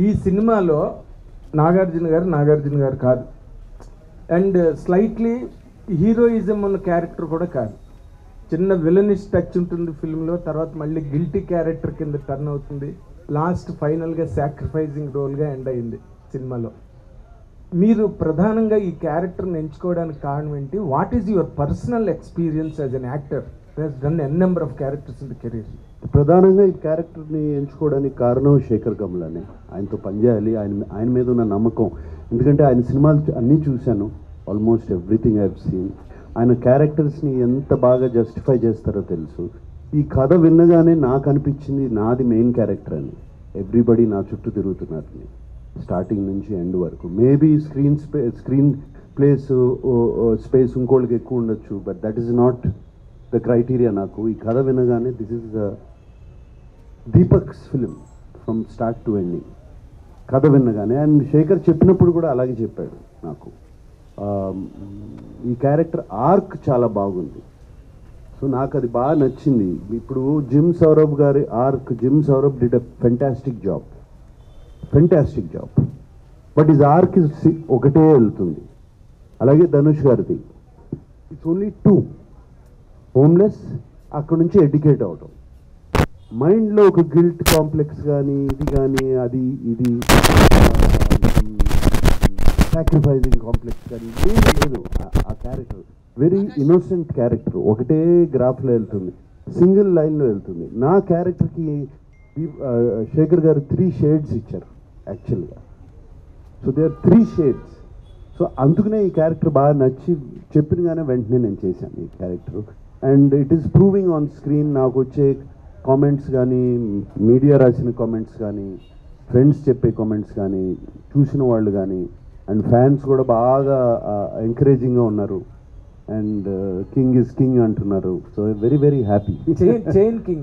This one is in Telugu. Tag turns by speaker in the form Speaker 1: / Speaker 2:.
Speaker 1: ఈ సినిమాలో నాగార్జున గారు కాదు, అండ్ స్లైట్లీ హీరోయిజం ఉన్న క్యారెక్టర్ కూడా కాదు. చిన్న విలనిష్ టచ్ ఉంటుంది ఫిల్మ్లో, తర్వాత మళ్ళీ గిల్టీ క్యారెక్టర్ కింద టర్న్ అవుతుంది, లాస్ట్ ఫైనల్గా సాక్రిఫైజింగ్ రోల్గా ఎండ్ అయింది సినిమాలో. మీరు ప్రధానంగా ఈ క్యారెక్టర్ని ఎంచుకోవడానికి కారణం ఏంటి? What is your personal experience as an actor he's done an number of characters in the career?
Speaker 2: ప్రధానంగా ఈ క్యారెక్టర్ని ఎంచుకోవడానికి కారణం శేఖర్ కమలానే. ఆయనతో పనిచేయాలి, ఆయన మీద ఉన్న నమ్మకం. ఎందుకంటే ఆయన సినిమాలు అన్నీ చూశాను, almost everything I have seen. ఆయన క్యారెక్టర్స్ని ఎంత బాగా జస్టిఫై చేస్తారో తెలుసు. ఈ కథ విన్నగానే నాకు అనిపించింది నాది మెయిన్ క్యారెక్టర్ అని. ఎవ్రీబడి నా చుట్టూ తిరుగుతున్నారు స్టార్టింగ్ నుంచి ఎండ్ వరకు. మేబీ స్క్రీన్ ప్లేస్ స్పేస్ ఇంకోళ్ళకి ఎక్కువ ఉండొచ్చు, but that is not the criteria. నాకు ఈ కథ వినగానే this is Deepak's film from start to ending. కథ విన్నగానే అండ్ శేఖర్ చెప్పినప్పుడు కూడా అలాగే చెప్పాడు నాకు. ఈ క్యారెక్టర్ ఆర్క్ చాలా బాగుంది, సో నాకు అది బాగా నచ్చింది. ఇప్పుడు జిమ్ సౌరభ్ గారి arc, gym Saurabh did a fantastic job, but is arc ఒకటే వెళ్తుంది. అలాగే ధనుష్ గారిది ఇట్స్ ఓన్లీ 2, హోమ్లెస్, అక్కడ నుంచి ఎడ్యుకేట్ అవటం, మైండ్లో ఒక గిల్ట్ కాంప్లెక్స్ కానీ ఇది కానీ అది ఇది సాక్రిఫైజింగ్ కాంప్లెక్స్ కానీ ఏమీ లేదు. ఆ క్యారెక్టర్ వెరీ ఇన్నోసెంట్ క్యారెక్టర్, ఒకటే గ్రాఫ్లో వెళ్తుంది, సింగిల్ లైన్లో వెళ్తుంది. నా క్యారెక్టర్కి శేఖర్ గారు 3 షేడ్స్ ఇచ్చారు యాక్చువల్గా. So they are 3 shades. So అందుకనే ఈ క్యారెక్టర్ బాగా నచ్చి చెప్పినగానే వెంటనే నేను చేశాను ఈ character. And it is proving on screen. నాకు వచ్చే కామెంట్స్ కానీ, మీడియా రాసిన కామెంట్స్ కానీ, ఫ్రెండ్స్ చెప్పే కామెంట్స్ కానీ, చూసిన వాళ్ళు కానీ, అండ్ ఫ్యాన్స్ కూడా బాగా ఎంకరేజింగ్గా ఉన్నారు. అండ్ కింగ్ ఇస్ కింగ్ అంటున్నారు. So very very happy.
Speaker 1: Chain king